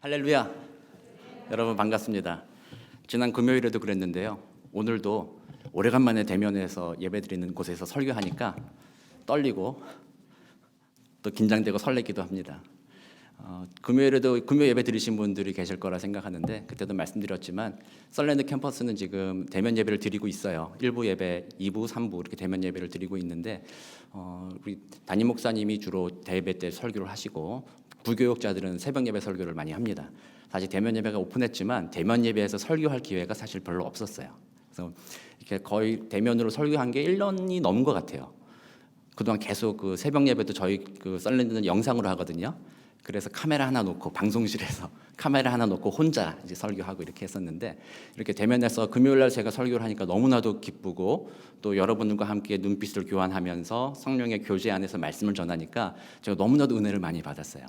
할렐루야. 여러분 반갑습니다. 지난 금요일에도 그랬는데요. 오늘도 오래간만에 대면에서 예배드리는 곳에서 설교하니까 떨리고 또 긴장되고 설레기도 합니다. 금요일에도 금요 예배 드리신 분들이 계실 거라 생각하는데 그때도 말씀드렸지만 썰랜드 캠퍼스는 지금 대면 예배를 드리고 있어요. 1부 예배, 2부, 3부 이렇게 대면 예배를 드리고 있는데 우리 담임 목사님이 주로 대예배 때 설교를 하시고 부교육자들은 새벽 예배 설교를 많이 합니다. 사실 대면 예배가 오픈했지만 대면 예배에서 설교할 기회가 사실 별로 없었어요. 그래서 이렇게 거의 대면으로 설교한 게 1년이 넘은 것 같아요. 그동안 계속 그 새벽 예배도 저희 그 썰랜드는 영상으로 하거든요. 그래서 카메라 하나 놓고 방송실에서 카메라 하나 놓고 혼자 이제 설교하고 이렇게 했었는데 이렇게 대면에서 금요일 날 제가 설교를 하니까 너무나도 기쁘고 또 여러분들과 함께 눈빛을 교환하면서 성령의 교제 안에서 말씀을 전하니까 제가 너무나도 은혜를 많이 받았어요.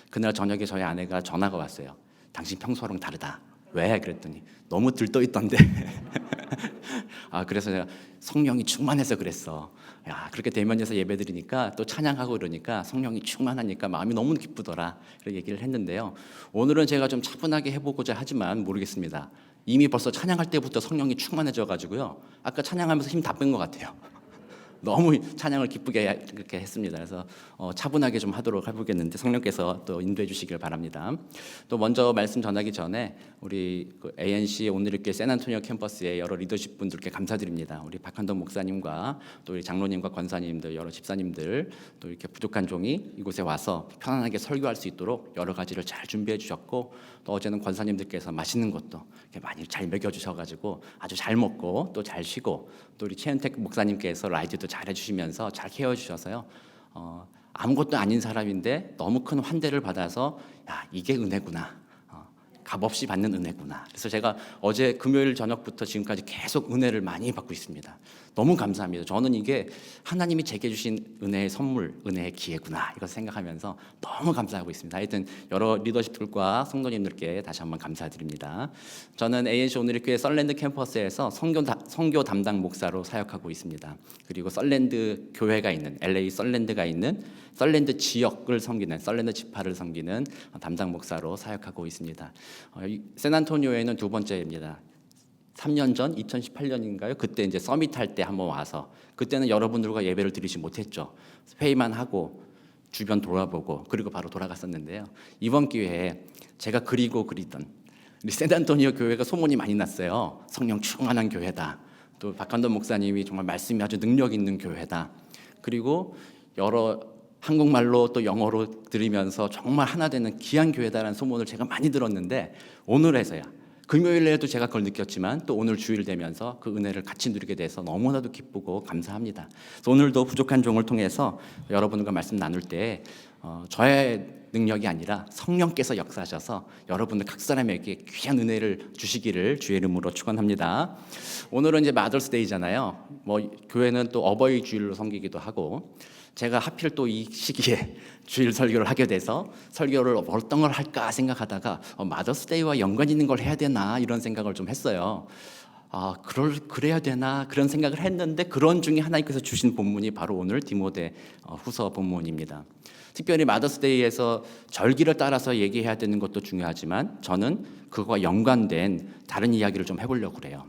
그날 저녁에 저희 아내가 전화가 왔어요. 당신 평소랑 다르다. 왜? 그랬더니 너무 들떠 있던데. 그래서 제가 성령이 충만해서 그랬어. 야, 그렇게 대면에서 예배드리니까 또 찬양하고 이러니까 성령이 충만하니까 마음이 너무 기쁘더라. 그렇게 얘기를 했는데요. 오늘은 제가 좀 차분하게 해보고자 하지만 모르겠습니다. 이미 벌써 찬양할 때부터 성령이 충만해져 가지고요. 아까 찬양하면서 힘 다 뺀 것 같아요. 너무 찬양을 기쁘게 그렇게 했습니다. 그래서 차분하게 좀 하도록 해보겠는데 성령께서 또 인도해 주시길 바랍니다. 또 먼저 말씀 전하기 전에 우리 그 ANC 오늘교회 샌안토니오 캠퍼스의 여러 리더십 분들께 감사드립니다. 우리 박한동 목사님과 또 우리 장로님과 권사님들, 여러 집사님들 또 이렇게 부족한 종이 이곳에 와서 편안하게 설교할 수 있도록 여러 가지를 잘 준비해 주셨고 또 어제는 권사님들께서 맛있는 것도 이렇게 많이 잘 먹여 주셔가지고 아주 잘 먹고 또 잘 쉬고 또 우리 최은택 목사님께서 라이드도 잘 해주시면서 잘 케어해주셔서요. 아무것도 아닌 사람인데 너무 큰 환대를 받아서 야, 이게 은혜구나. 값없이 받는 은혜구나. 그래서 제가 어제 금요일 저녁부터 지금까지 계속 은혜를 많이 받고 있습니다. 너무 감사합니다. 저는 이게 하나님이 제게 주신 은혜의 선물, 은혜의 기회구나 이걸 생각하면서 너무 감사하고 있습니다. 하여튼 여러 리더십들과 성도님들께 다시 한번 감사드립니다. 저는 ANC 오늘교회 썰랜드 캠퍼스에서 선교 담당 목사로 사역하고 있습니다. 그리고 썰랜드 교회가 있는 LA 썰랜드가 있는 썰랜드 지역을 섬기는 썰랜드 지파를 섬기는 담당 목사로 사역하고 있습니다. 샌안토니오에는 두 번째입니다. 3년 전 2018년인가요? 그때 이제 서밋할 때 한번 와서 그때는 여러분들과 예배를 드리지 못했죠. 회의만 하고 주변 돌아보고 그리고 바로 돌아갔었는데요. 이번 기회에 제가 그리던 우리 샌안토니오 교회가 소문이 많이 났어요. 성령 충만한 교회다. 또 박한돈 목사님이 정말 말씀이 아주 능력 있는 교회다. 그리고 여러 한국말로 또 영어로 들으면서 정말 하나 되는 귀한 교회다라는 소문을 제가 많이 들었는데 오늘에서야 금요일에도 제가 그걸 느꼈지만 또 오늘 주일 되면서 그 은혜를 같이 누리게 돼서 너무나도 기쁘고 감사합니다. 그래서 오늘도 부족한 종을 통해서 여러분과 말씀 나눌 때 저의 능력이 아니라 성령께서 역사하셔서 여러분들 각 사람에게 귀한 은혜를 주시기를 주의 이름으로 축원합니다. 오늘은 이제 마더스데이잖아요. 교회는 또 어버이 주일로 섬기기도 하고 제가 하필 또 이 시기에 주일 설교를 하게 돼서 설교를 어떤 걸 할까 생각하다가 마더스데이와 연관 있는 걸 해야 되나 이런 생각을 좀 했어요. 그래야 되나 그런 생각을 했는데 그런 중에 하나님께서 주신 본문이 바로 오늘 디모데 후서 본문입니다. 특별히 마더스데이에서 절기를 따라서 얘기해야 되는 것도 중요하지만 저는 그거와 연관된 다른 이야기를 좀 해보려고 그래요.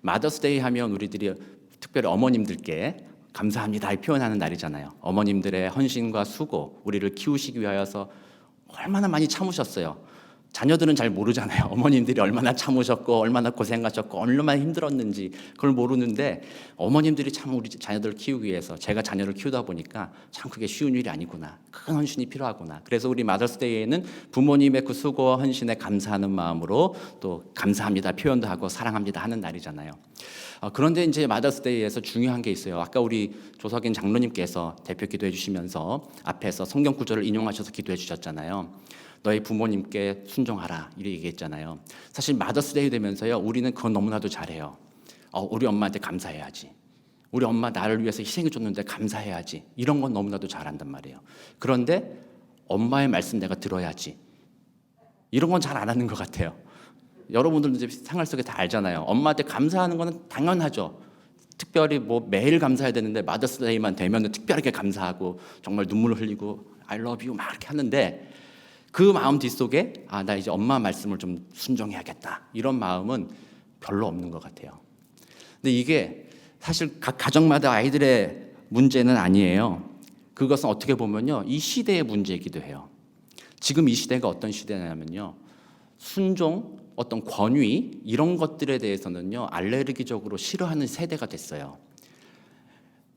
마더스데이 하면 우리들이 특별히 어머님들께 감사합니다 표현하는 날이잖아요. 어머님들의 헌신과 수고, 우리를 키우시기 위하여서 얼마나 많이 참으셨어요. 자녀들은 잘 모르잖아요. 어머님들이 얼마나 참으셨고 얼마나 고생하셨고 얼마나 힘들었는지 그걸 모르는데 어머님들이 참 우리 자녀들을 키우기 위해서 제가 자녀를 키우다 보니까 참 그게 쉬운 일이 아니구나. 큰 헌신이 필요하구나. 그래서 우리 마더스데이에는 부모님의 그 수고와 헌신에 감사하는 마음으로 또 감사합니다 표현도 하고 사랑합니다 하는 날이잖아요. 그런데 이제 마더스데이에서 중요한 게 있어요. 아까 우리 조석인 장로님께서 대표 기도해 주시면서 앞에서 성경 구절을 인용하셔서 기도해 주셨잖아요. 너희 부모님께 순종하라 이렇게 얘기했잖아요. 사실 마더스데이 되면서요 우리는 그건 너무나도 잘해요. 우리 엄마한테 감사해야지. 우리 엄마 나를 위해서 희생해 줬는데 감사해야지. 이런 건 너무나도 잘한단 말이에요. 그런데 엄마의 말씀 내가 들어야지. 이런 건 잘 안 하는 것 같아요. 여러분들도 이제 생활 속에 다 알잖아요. 엄마한테 감사하는 거는 당연하죠. 특별히 매일 감사해야 되는데 마더스데이만 되면 특별하게 감사하고 정말 눈물을 흘리고 I love you 막 이렇게 하는데 그 마음 뒷속에 나 이제 엄마 말씀을 좀 순종해야겠다 이런 마음은 별로 없는 것 같아요. 근데 이게 사실 각 가정마다 아이들의 문제는 아니에요. 그것은 어떻게 보면요, 이 시대의 문제이기도 해요. 지금 이 시대가 어떤 시대냐면요, 순종, 어떤 권위 이런 것들에 대해서는요 알레르기적으로 싫어하는 세대가 됐어요.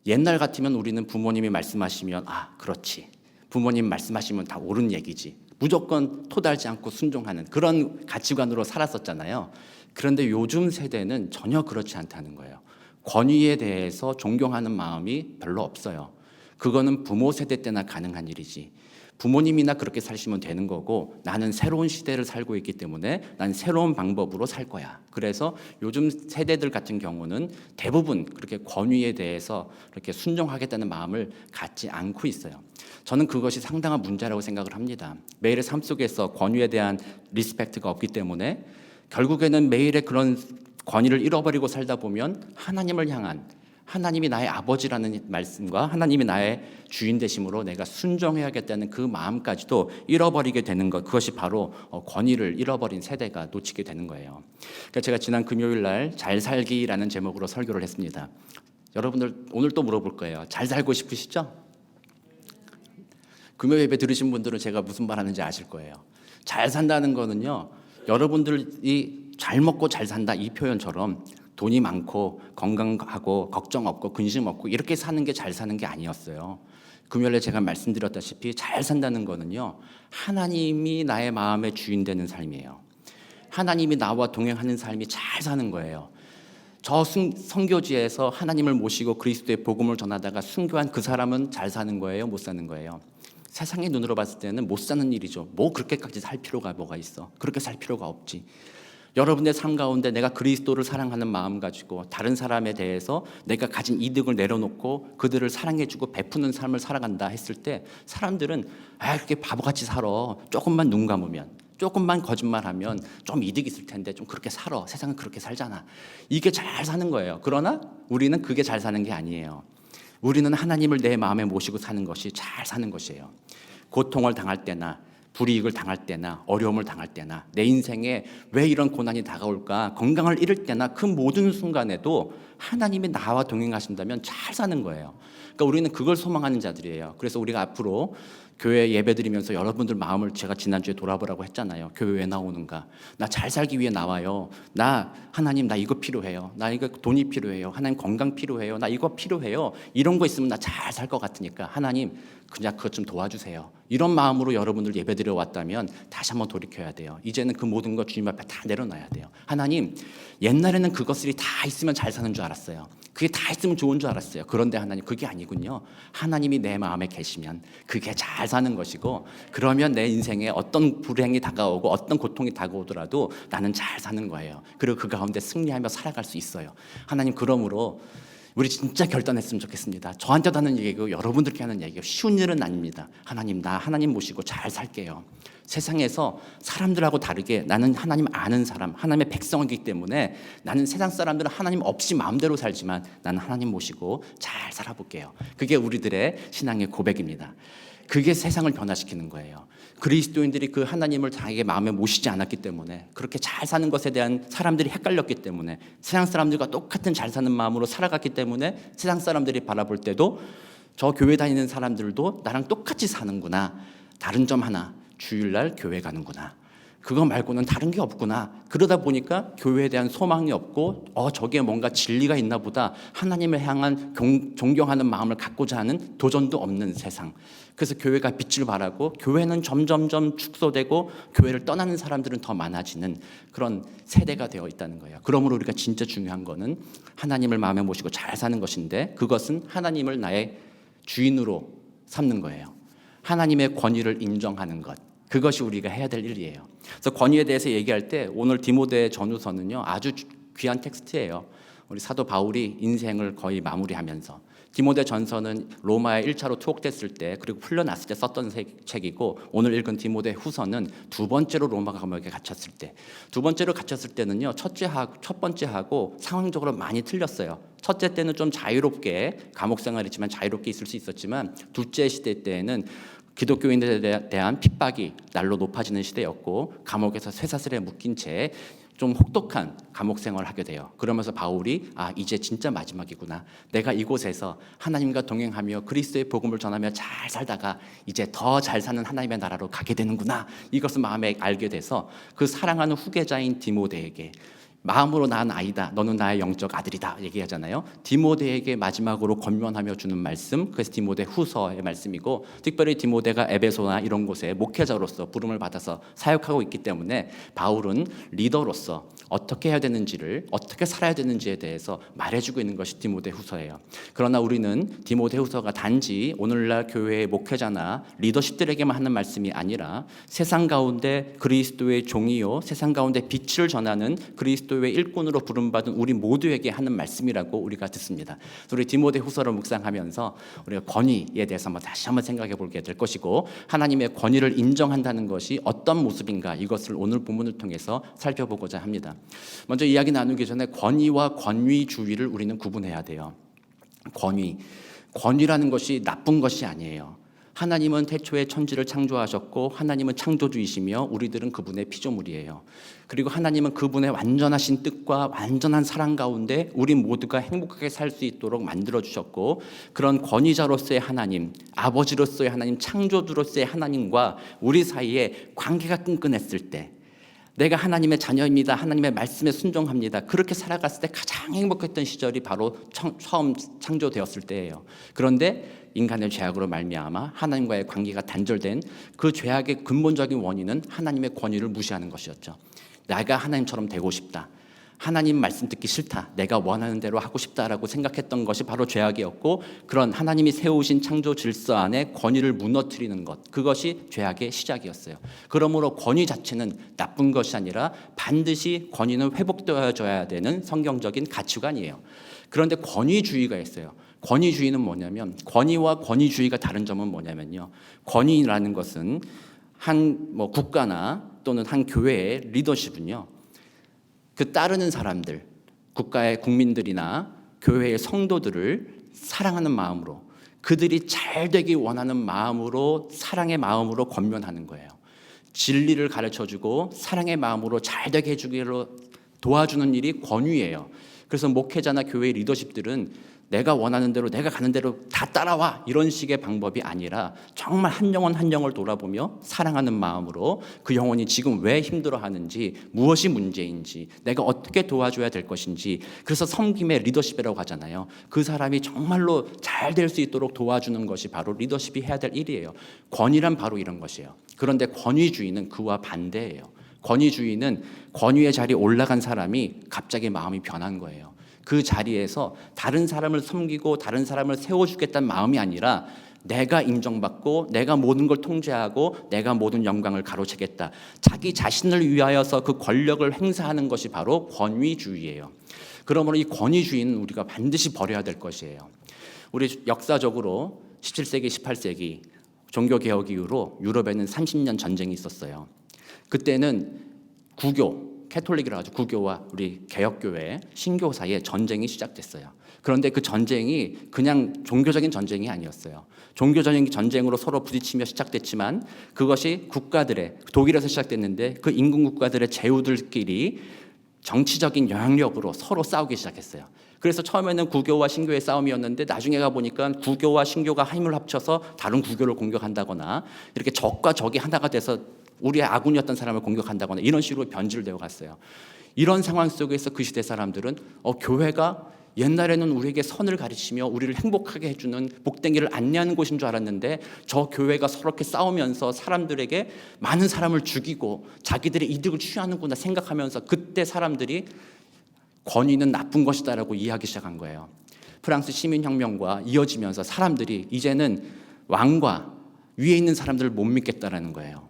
옛날 같으면 우리는 부모님이 말씀하시면 그렇지, 부모님 말씀하시면 다 옳은 얘기지, 무조건 토달지 않고 순종하는 그런 가치관으로 살았었잖아요. 그런데 요즘 세대는 전혀 그렇지 않다는 거예요. 권위에 대해서 존경하는 마음이 별로 없어요. 그거는 부모 세대 때나 가능한 일이지, 부모님이나 그렇게 사시면 되는 거고, 나는 새로운 시대를 살고 있기 때문에 난 새로운 방법으로 살 거야. 그래서 요즘 세대들 같은 경우는 대부분 그렇게 권위에 대해서 그렇게 순종하겠다는 마음을 갖지 않고 있어요. 저는 그것이 상당한 문제라고 생각을 합니다. 매일의 삶 속에서 권위에 대한 리스펙트가 없기 때문에 결국에는 매일의 그런 권위를 잃어버리고 살다 보면 하나님을 향한, 하나님이 나의 아버지라는 말씀과 하나님이 나의 주인 되심으로 내가 순종해야겠다는 그 마음까지도 잃어버리게 되는 것, 그것이 바로 권위를 잃어버린 세대가 놓치게 되는 거예요. 그러니까 제가 지난 금요일 날 잘 살기라는 제목으로 설교를 했습니다. 여러분들 오늘 또 물어볼 거예요. 잘 살고 싶으시죠? 금요 예배 들으신 분들은 제가 무슨 말 하는지 아실 거예요. 잘 산다는 거는요, 여러분들이 잘 먹고 잘 산다 이 표현처럼 돈이 많고 건강하고 걱정 없고 근심 없고 이렇게 사는 게 잘 사는 게 아니었어요. 금요일에 제가 말씀드렸다시피 잘 산다는 거는요, 하나님이 나의 마음의 주인 되는 삶이에요. 하나님이 나와 동행하는 삶이 잘 사는 거예요. 저 선교지에서 하나님을 모시고 그리스도의 복음을 전하다가 순교한 그 사람은 잘 사는 거예요, 못 사는 거예요? 세상의 눈으로 봤을 때는 못 사는 일이죠. 뭐 그렇게까지 살 필요가 뭐가 있어? 그렇게 살 필요가 없지. 여러분의 삶 가운데 내가 그리스도를 사랑하는 마음 가지고 다른 사람에 대해서 내가 가진 이득을 내려놓고 그들을 사랑해주고 베푸는 삶을 살아간다 했을 때 사람들은 그렇게 바보같이 살아, 조금만 눈 감으면, 조금만 거짓말하면 좀 이득 있을 텐데 좀 그렇게 살아, 세상은 그렇게 살잖아, 이게 잘 사는 거예요. 그러나 우리는 그게 잘 사는 게 아니에요. 우리는 하나님을 내 마음에 모시고 사는 것이 잘 사는 것이에요. 고통을 당할 때나 불이익을 당할 때나 어려움을 당할 때나 내 인생에 왜 이런 고난이 다가올까, 건강을 잃을 때나 그 모든 순간에도 하나님이 나와 동행하신다면 잘 사는 거예요. 그러니까 우리는 그걸 소망하는 자들이에요. 그래서 우리가 앞으로 교회 예배드리면서 여러분들 마음을 제가 지난주에 돌아보라고 했잖아요. 교회 왜 나오는가? 나 잘 살기 위해 나와요. 하나님 나 이거 필요해요. 나 이거 돈이 필요해요. 하나님 건강 필요해요. 나 이거 필요해요. 이런 거 있으면 나 잘 살 것 같으니까 하나님 그냥 그것 좀 도와주세요. 이런 마음으로 여러분들 예배드려 왔다면 다시 한번 돌이켜야 돼요. 이제는 그 모든 거 주님 앞에 다 내려놔야 돼요. 하나님, 옛날에는 그것들이 다 있으면 잘 사는 줄 알았어요. 그게 다 있으면 좋은 줄 알았어요. 그런데 하나님, 그게 아니군요. 하나님이 내 마음에 계시면 그게 잘 사는 것이고, 그러면 내 인생에 어떤 불행이 다가오고 어떤 고통이 다가오더라도 나는 잘 사는 거예요. 그리고 그 가운데 승리하며 살아갈 수 있어요. 하나님, 그러므로 우리 진짜 결단했으면 좋겠습니다. 저한테도 하는 얘기고 여러분들께 하는 얘기고 쉬운 일은 아닙니다. 하나님, 나 하나님 모시고 잘 살게요. 세상에서 사람들하고 다르게 나는 하나님 아는 사람, 하나님의 백성이기 때문에 나는 세상 사람들은 하나님 없이 마음대로 살지만 나는 하나님 모시고 잘 살아볼게요. 그게 우리들의 신앙의 고백입니다. 그게 세상을 변화시키는 거예요. 그리스도인들이 그 하나님을 자기의 마음에 모시지 않았기 때문에, 그렇게 잘 사는 것에 대한 사람들이 헷갈렸기 때문에, 세상 사람들과 똑같은 잘 사는 마음으로 살아갔기 때문에 세상 사람들이 바라볼 때도 저 교회 다니는 사람들도 나랑 똑같이 사는구나, 다른 점 하나, 주일날 교회 가는구나, 그거 말고는 다른 게 없구나. 그러다 보니까 교회에 대한 소망이 없고 저게 뭔가 진리가 있나 보다, 하나님을 향한 존경하는 마음을 갖고자 하는 도전도 없는 세상. 그래서 교회가 빛을 발하고 교회는 점점점 축소되고 교회를 떠나는 사람들은 더 많아지는 그런 세대가 되어 있다는 거예요. 그러므로 우리가 진짜 중요한 거는 하나님을 마음에 모시고 잘 사는 것인데, 그것은 하나님을 나의 주인으로 삼는 거예요. 하나님의 권위를 인정하는 것, 그것이 우리가 해야 될 일이에요. 그래서 권위에 대해서 얘기할 때 오늘 디모데 전후서는요 아주 귀한 텍스트예요. 우리 사도 바울이 인생을 거의 마무리하면서, 디모데 전서는 로마에 1차로 투옥됐을 때 그리고 풀려났을 때 썼던 책이고, 오늘 읽은 디모데 후서는 두 번째로 로마 감옥에 갇혔을 때, 두 번째로 갇혔을 때는요 첫 번째하고 상황적으로 많이 틀렸어요. 첫째 때는 좀 자유롭게 감옥 생활이지만 자유롭게 있을 수 있었지만, 둘째 시대 때에는 기독교인들에 대한 핍박이 날로 높아지는 시대였고 감옥에서 쇠사슬에 묶인 채 좀 혹독한 감옥 생활을 하게 돼요. 그러면서 바울이 이제 진짜 마지막이구나. 내가 이곳에서 하나님과 동행하며 그리스도의 복음을 전하며 잘 살다가 이제 더 잘 사는 하나님의 나라로 가게 되는구나. 이것을 마음에 알게 돼서 그 사랑하는 후계자인 디모데에게 마음으로 난 아이다. 너는 나의 영적 아들이다. 얘기하잖아요. 디모데에게 마지막으로 권면하며 주는 말씀, 그래서 디모데 후서의 말씀이고, 특별히 디모데가 에베소나 이런 곳에 목회자로서 부름을 받아서 사역하고 있기 때문에 바울은 리더로서 어떻게 해야 되는지를, 어떻게 살아야 되는지에 대해서 말해주고 있는 것이 디모데 후서예요. 그러나 우리는 디모데 후서가 단지 오늘날 교회의 목회자나 리더십들에게만 하는 말씀이 아니라 세상 가운데 그리스도의 종이요 세상 가운데 빛을 전하는 그리스도의 일꾼으로 부름받은 우리 모두에게 하는 말씀이라고 우리가 듣습니다. 우리 디모데 후서를 묵상하면서 우리가 권위에 대해서 다시 한번 생각해 보게 될 것이고, 하나님의 권위를 인정한다는 것이 어떤 모습인가, 이것을 오늘 본문을 통해서 살펴보고자 합니다. 먼저 이야기 나누기 전에 권위와 권위주의를 우리는 구분해야 돼요. 권위라는 것이 나쁜 것이 아니에요. 하나님은 태초에 천지를 창조하셨고 하나님은 창조주이시며 우리들은 그분의 피조물이에요. 그리고 하나님은 그분의 완전하신 뜻과 완전한 사랑 가운데 우리 모두가 행복하게 살 수 있도록 만들어주셨고, 그런 권위자로서의 하나님, 아버지로서의 하나님, 창조주로서의 하나님과 우리 사이에 관계가 끈끈했을 때, 내가 하나님의 자녀입니다, 하나님의 말씀에 순종합니다, 그렇게 살아갔을 때 가장 행복했던 시절이 바로 처음 창조되었을 때예요. 그런데 인간의 죄악으로 말미암아 하나님과의 관계가 단절된 그 죄악의 근본적인 원인은 하나님의 권위를 무시하는 것이었죠. 내가 하나님처럼 되고 싶다, 하나님 말씀 듣기 싫다, 내가 원하는 대로 하고 싶다라고 생각했던 것이 바로 죄악이었고, 그런 하나님이 세우신 창조 질서 안에 권위를 무너뜨리는 것, 그것이 죄악의 시작이었어요. 그러므로 권위 자체는 나쁜 것이 아니라 반드시 권위는 회복되어져야 되는 성경적인 가치관이에요. 그런데 권위주의가 있어요. 권위주의는 뭐냐면, 권위와 권위주의가 다른 점은 뭐냐면요, 권위라는 것은 한 국가나 또는 한 교회의 리더십은요, 그 따르는 사람들, 국가의 국민들이나 교회의 성도들을 사랑하는 마음으로, 그들이 잘 되기 원하는 마음으로, 사랑의 마음으로 권면하는 거예요. 진리를 가르쳐주고 사랑의 마음으로 잘 되게 해주기로 도와주는 일이 권위예요. 그래서 목회자나 교회 리더십들은 내가 원하는 대로, 내가 가는 대로 다 따라와, 이런 식의 방법이 아니라 정말 한 영혼 한 영혼을 돌아보며 사랑하는 마음으로 그 영혼이 지금 왜 힘들어하는지, 무엇이 문제인지, 내가 어떻게 도와줘야 될 것인지, 그래서 섬김의 리더십이라고 하잖아요. 그 사람이 정말로 잘 될 수 있도록 도와주는 것이 바로 리더십이 해야 될 일이에요. 권위란 바로 이런 것이에요. 그런데 권위주의는 그와 반대예요. 권위주의는 권위의 자리에 올라간 사람이 갑자기 마음이 변한 거예요. 그 자리에서 다른 사람을 섬기고 다른 사람을 세워주겠다는 마음이 아니라 내가 인정받고 내가 모든 걸 통제하고 내가 모든 영광을 가로채겠다, 자기 자신을 위하여서 그 권력을 행사하는 것이 바로 권위주의예요. 그러므로 이 권위주의는 우리가 반드시 버려야 될 것이에요. 우리 역사적으로 17세기, 18세기 종교개혁 이후로 유럽에는 30년 전쟁이 있었어요. 그때는 캐톨릭이라고 하죠. 구교와 우리 개혁교회, 신교 사이에 전쟁이 시작됐어요. 그런데 그 전쟁이 그냥 종교적인 전쟁이 아니었어요. 종교적인 전쟁으로 서로 부딪히며 시작됐지만 그것이 독일에서 시작됐는데 그 인근 국가들의 제후들끼리 정치적인 영향력으로 서로 싸우기 시작했어요. 그래서 처음에는 구교와 신교의 싸움이었는데 나중에 가보니까 구교와 신교가 힘을 합쳐서 다른 구교를 공격한다거나, 이렇게 적과 적이 하나가 돼서 우리의 아군이었던 사람을 공격한다거나, 이런 식으로 변질되어 갔어요. 이런 상황 속에서 그 시대 사람들은 교회가 옛날에는 우리에게 선을 가르치며 우리를 행복하게 해주는 복댕이를 안내하는 곳인 줄 알았는데, 저 교회가 서럽게 싸우면서 사람들에게 많은 사람을 죽이고 자기들의 이득을 취하는구나 생각하면서 그때 사람들이 권위는 나쁜 것이다라고 이해하기 시작한 거예요. 프랑스 시민혁명과 이어지면서 사람들이 이제는 왕과 위에 있는 사람들을 못 믿겠다라는 거예요.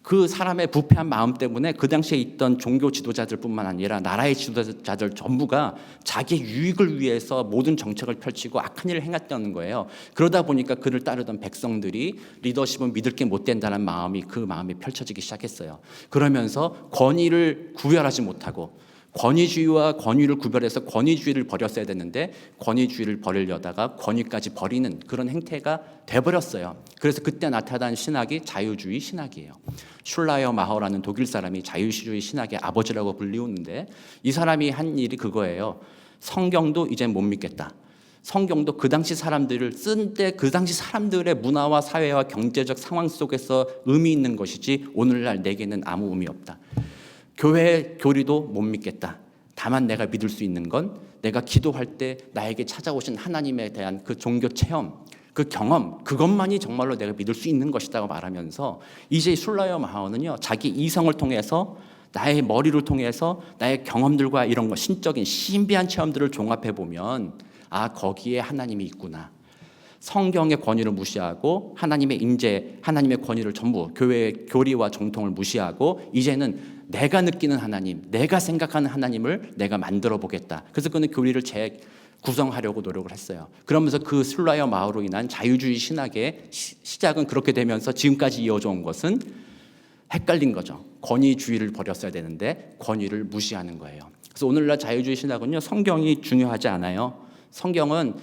그 사람의 부패한 마음 때문에 그 당시에 있던 종교 지도자들뿐만 아니라 나라의 지도자들 전부가 자기 유익을 위해서 모든 정책을 펼치고 악한 일을 행했다는 거예요. 그러다 보니까 그를 따르던 백성들이 리더십은 믿을 게 못 된다는 마음이 펼쳐지기 시작했어요. 그러면서 권위를 구별하지 못하고 권위주의와 권위를 구별해서 권위주의를 버렸어야 되는데 권위주의를 버리려다가 권위까지 버리는 그런 행태가 돼버렸어요. 그래서 그때 나타난 신학이 자유주의 신학이에요. 슐라이어 마허라는 독일 사람이 자유주의 신학의 아버지라고 불리우는데 이 사람이 한 일이 그거예요. 성경도 이젠 못 믿겠다. 성경도 그 당시 사람들을 쓴 때 그 당시 사람들의 문화와 사회와 경제적 상황 속에서 의미 있는 것이지 오늘날 내게는 아무 의미 없다. 교회 교리도 못 믿겠다. 다만 내가 믿을 수 있는 건 내가 기도할 때 나에게 찾아오신 하나님에 대한 그 종교 체험, 그 경험, 그것만이 정말로 내가 믿을 수 있는 것이라고 말하면서 이제 슐라이어 마허는요, 자기 이성을 통해서 나의 머리를 통해서 나의 경험들과 이런 거 신적인 신비한 체험들을 종합해 보면 아, 거기에 하나님이 있구나. 성경의 권위를 무시하고 하나님의 임재, 하나님의 권위를 전부 교회의 교리와 정통을 무시하고 이제는 내가 느끼는 하나님, 내가 생각하는 하나님을 내가 만들어 보겠다. 그래서 그는 교리를 재구성하려고 노력을 했어요. 그러면서 그 슐라이어 마허로 인한 자유주의 신학의 시작은 그렇게 되면서 지금까지 이어져 온 것은 헷갈린 거죠. 권위주의를 버렸어야 되는데 권위를 무시하는 거예요. 그래서 오늘날 자유주의 신학은요, 성경이 중요하지 않아요. 성경은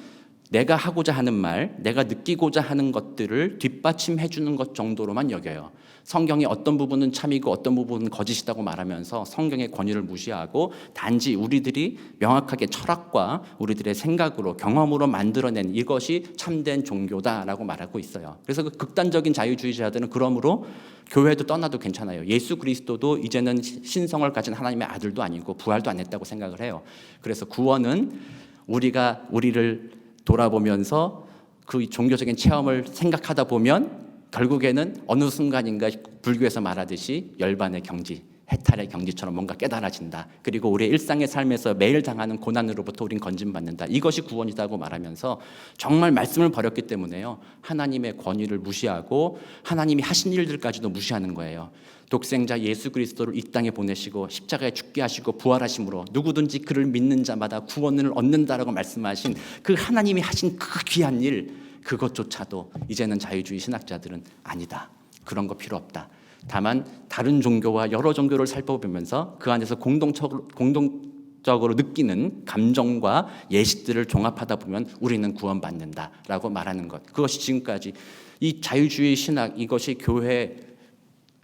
내가 하고자 하는 말, 내가 느끼고자 하는 것들을 뒷받침해 주는 것 정도로만 여겨요. 성경이 어떤 부분은 참이고 어떤 부분은 거짓이라고 말하면서 성경의 권위를 무시하고 단지 우리들이 명확하게 철학과 우리들의 생각으로 경험으로 만들어낸 이것이 참된 종교다라고 말하고 있어요. 그래서 그 극단적인 자유주의자들은 그러므로 교회도 떠나도 괜찮아요. 예수 그리스도도 이제는 신성을 가진 하나님의 아들도 아니고 부활도 안 했다고 생각을 해요. 그래서 구원은 우리가 우리를 돌아보면서 그 종교적인 체험을 생각하다 보면 결국에는 어느 순간인가 불교에서 말하듯이 열반의 경지, 해탈의 경지처럼 뭔가 깨달아진다. 그리고 우리의 일상의 삶에서 매일 당하는 고난으로부터 우린 건진받는다. 이것이 구원이다고 말하면서 정말 말씀을 버렸기 때문에요. 하나님의 권위를 무시하고 하나님이 하신 일들까지도 무시하는 거예요. 독생자 예수 그리스도를 이 땅에 보내시고 십자가에 죽게 하시고 부활하심으로 누구든지 그를 믿는 자마다 구원을 얻는다라고 말씀하신 그 하나님이 하신 그 귀한 일, 그것조차도 이제는 자유주의 신학자들은 아니다. 그런 거 필요 없다. 다만 다른 종교와 여러 종교를 살펴보면서 그 안에서 공동적으로 느끼는 감정과 예식들을 종합하다 보면 우리는 구원받는다라고 말하는 것. 그것이 지금까지 이 자유주의 신학, 이것이 교회,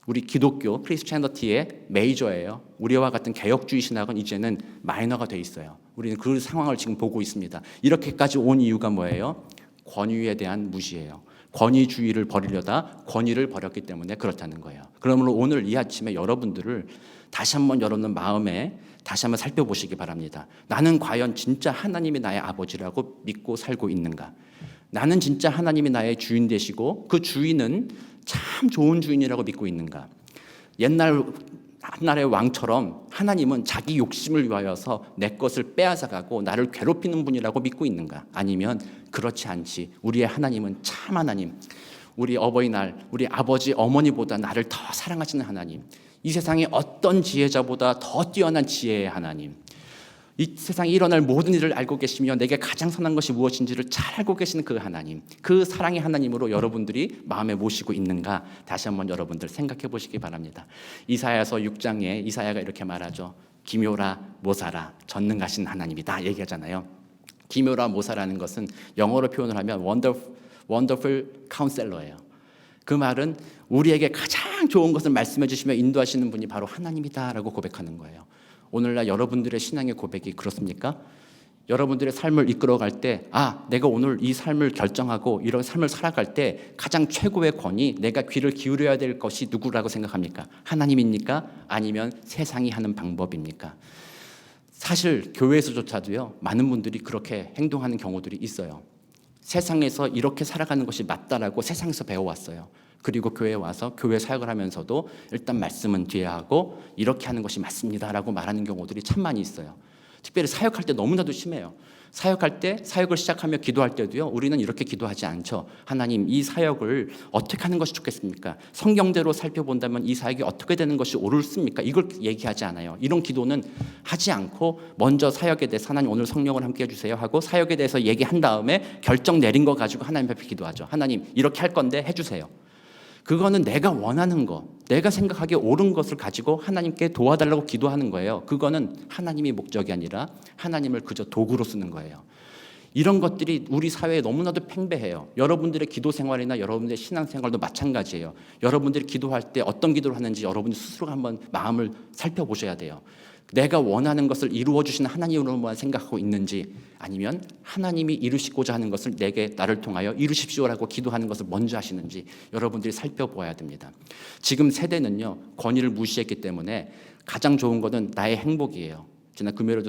우리 기독교 크리스찬리티의 메이저예요. 우리와 같은 개혁주의 신학은 이제는 마이너가 돼 있어요. 우리는 그 상황을 지금 보고 있습니다. 이렇게까지 온 이유가 뭐예요? 권위에 대한 무시예요. 권위주의를 버리려다 권위를 버렸기 때문에 그렇다는 거예요. 그러므로 오늘 이 아침에 여러분들을 다시 한번 여러분 마음에 다시 한번 살펴보시기 바랍니다. 나는 과연 진짜 하나님이 나의 아버지라고 믿고 살고 있는가? 나는 진짜 하나님이 나의 주인 되시고 그 주인은 참 좋은 주인이라고 믿고 있는가? 옛날의 왕처럼 하나님은 자기 욕심을 위하여서 내 것을 빼앗아가고 나를 괴롭히는 분이라고 믿고 있는가? 아니면 그렇지 않지. 우리의 하나님은 참 하나님, 우리 어버이날, 우리 아버지, 어머니보다 나를 더 사랑하시는 하나님, 이 세상에 어떤 지혜자보다 더 뛰어난 지혜의 하나님, 이 세상에 일어날 모든 일을 알고 계시며 내게 가장 선한 것이 무엇인지를 잘 알고 계시는 그 하나님, 그 사랑의 하나님으로 여러분들이 마음에 모시고 있는가? 다시 한번 여러분들 생각해 보시기 바랍니다. 이사야서 6장에 이사야가 이렇게 말하죠. 기묘라 모사라 전능하신 하나님이다 얘기하잖아요. 기묘라 모사라는 것은 영어로 표현을 하면 wonderful counselor예요. 그 말은 우리에게 가장 좋은 것을 말씀해 주시며 인도하시는 분이 바로 하나님이다라고 고백하는 거예요. 오늘날 여러분들의 신앙의 고백이 그렇습니까? 여러분들의 삶을 이끌어갈 때 내가 오늘 이 삶을 결정하고 이런 삶을 살아갈 때 가장 최고의 권위, 내가 귀를 기울여야 될 것이 누구라고 생각합니까? 하나님입니까? 아니면 세상이 하는 방법입니까? 사실 교회에서조차도요, 많은 분들이 그렇게 행동하는 경우들이 있어요. 세상에서 이렇게 살아가는 것이 맞다라고 세상에서 배워왔어요. 그리고 교회에 와서 교회 사역을 하면서도 일단 말씀은 뒤에 하고 이렇게 하는 것이 맞습니다라고 말하는 경우들이 참 많이 있어요. 특별히 사역할 때 너무나도 심해요. 사역할 때, 사역을 시작하며 기도할 때도요, 우리는 이렇게 기도하지 않죠. 하나님, 이 사역을 어떻게 하는 것이 좋겠습니까? 성경대로 살펴본다면 이 사역이 어떻게 되는 것이 옳습니까? 이걸 얘기하지 않아요. 이런 기도는 하지 않고 먼저 사역에 대해서 하나님 오늘 성령을 함께 해주세요 하고 사역에 대해서 얘기한 다음에 결정 내린 거 가지고 하나님 앞에 기도하죠. 하나님, 이렇게 할 건데 해주세요. 그거는 내가 원하는 거, 내가 생각하기에 옳은 것을 가지고 하나님께 도와달라고 기도하는 거예요. 그거는 하나님이 목적이 아니라 하나님을 그저 도구로 쓰는 거예요. 이런 것들이 우리 사회에 너무나도 팽배해요. 여러분들의 기도 생활이나 여러분들의 신앙 생활도 마찬가지예요. 여러분들이 기도할 때 어떤 기도를 하는지 여러분 스스로가 한번 마음을 살펴보셔야 돼요. 내가 원하는 것을 이루어 주시는 하나님으로만 생각하고 있는지, 아니면 하나님이 이루시고자 하는 것을 나를 통하여 이루십시오라고 기도하는 것을 먼저 하시는지 여러분들이 살펴보아야 됩니다. 지금 세대는요, 권위를 무시했기 때문에 가장 좋은 것은 나의 행복이에요. 지난 금요일에도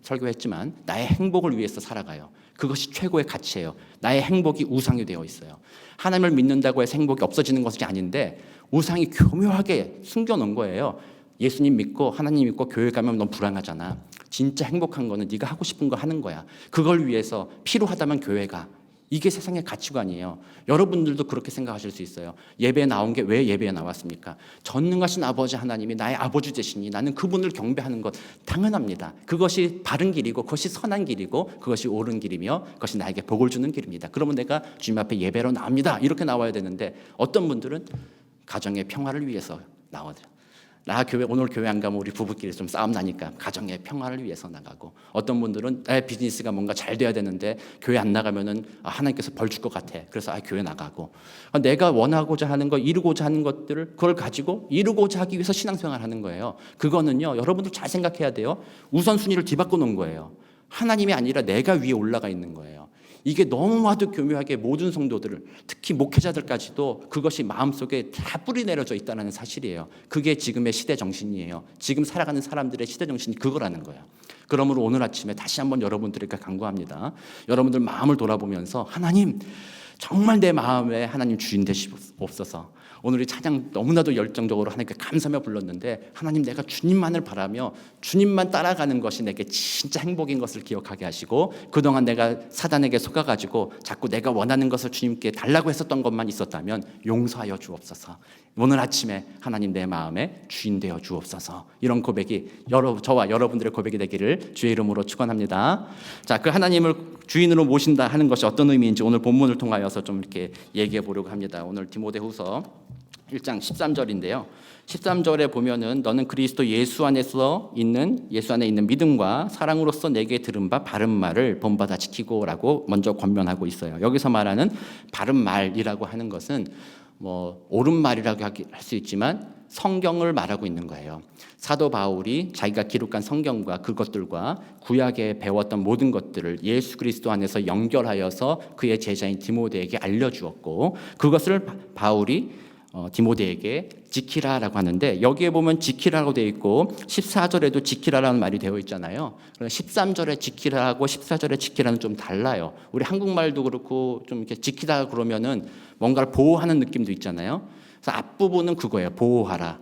설교했지만 나의 행복을 위해서 살아가요. 그것이 최고의 가치예요. 나의 행복이 우상이 되어 있어요. 하나님을 믿는다고 해서 행복이 없어지는 것이 아닌데 우상이 교묘하게 숨겨놓은 거예요. 예수님 믿고 하나님 믿고 교회 가면 너무 불안하잖아. 진짜 행복한 거는 네가 하고 싶은 거 하는 거야. 그걸 위해서 필요하다면 교회가. 이게 세상의 가치관이에요. 여러분들도 그렇게 생각하실 수 있어요. 예배에 나온 게 왜 예배에 나왔습니까? 전능하신 아버지 하나님이 나의 아버지 되시니 나는 그분을 경배하는 것 당연합니다. 그것이 바른 길이고 그것이 선한 길이고 그것이 옳은 길이며 그것이 나에게 복을 주는 길입니다. 그러면 내가 주님 앞에 예배로 나옵니다. 이렇게 나와야 되는데 어떤 분들은 가정의 평화를 위해서 나와요. 오늘 교회 안 가면 우리 부부끼리 좀 싸움 나니까 가정의 평화를 위해서 나가고, 어떤 분들은 비즈니스가 뭔가 잘 돼야 되는데 교회 안 나가면은 하나님께서 벌 줄 것 같아. 그래서 교회 나가고, 내가 원하고자 하는 거, 이루고자 하는 것들을 그걸 가지고 이루고자 하기 위해서 신앙생활 하는 거예요. 그거는요, 여러분들 잘 생각해야 돼요. 우선순위를 뒤바꿔 놓은 거예요. 하나님이 아니라 내가 위에 올라가 있는 거예요. 이게 너무나도 교묘하게 모든 성도들을, 특히 목회자들까지도 그것이 마음속에 다 뿌리 내려져 있다는 사실이에요. 그게 지금의 시대 정신이에요. 지금 살아가는 사람들의 시대 정신이 그거라는 거예요. 그러므로 오늘 아침에 다시 한번 여러분들에게 간구합니다. 여러분들 마음을 돌아보면서 하나님, 정말 내 마음에 하나님 주인 되시옵소서. 오늘 이 찬양 너무나도 열정적으로 하나님께 감사하며 불렀는데, 하나님, 내가 주님만을 바라며 주님만 따라가는 것이 내게 진짜 행복인 것을 기억하게 하시고, 그동안 내가 사단에게 속아가지고 자꾸 내가 원하는 것을 주님께 달라고 했었던 것만 있었다면 용서하여 주옵소서. 오늘 아침에 하나님, 내 마음에 주인 되어 주옵소서. 이런 고백이 저와 여러분들의 고백이 되기를 주의 이름으로 축원합니다. 자, 그 하나님을 주인으로 모신다 하는 것이 어떤 의미인지 오늘 본문을 통하여서 좀 이렇게 얘기해 보려고 합니다. 오늘 디모데후서 1장 13절인데요. 13절에 보면은 너는 그리스도 예수 안에 있는 믿음과 사랑으로서 내게 들은 바 바른 말을 본받아 지키고라고 먼저 권면하고 있어요. 여기서 말하는 바른 말이라고 하는 것은 옳은 말이라고 할 수 있지만 성경을 말하고 있는 거예요. 사도 바울이 자기가 기록한 성경과 그것들과 구약에 배웠던 모든 것들을 예수 그리스도 안에서 연결하여서 그의 제자인 디모데에게 알려주었고, 그것을 바울이 디모데에게 지키라라고 하는데, 여기에 보면 지키라고 되어 있고 14절에도 지키라라는 말이 되어 있잖아요. 13절에 지키라하고 14절에 지키라는 좀 달라요. 우리 한국말도 그렇고 좀 이렇게 지키다 그러면은 뭔가를 보호하는 느낌도 있잖아요. 그래서 앞부분은 그거예요. 보호하라,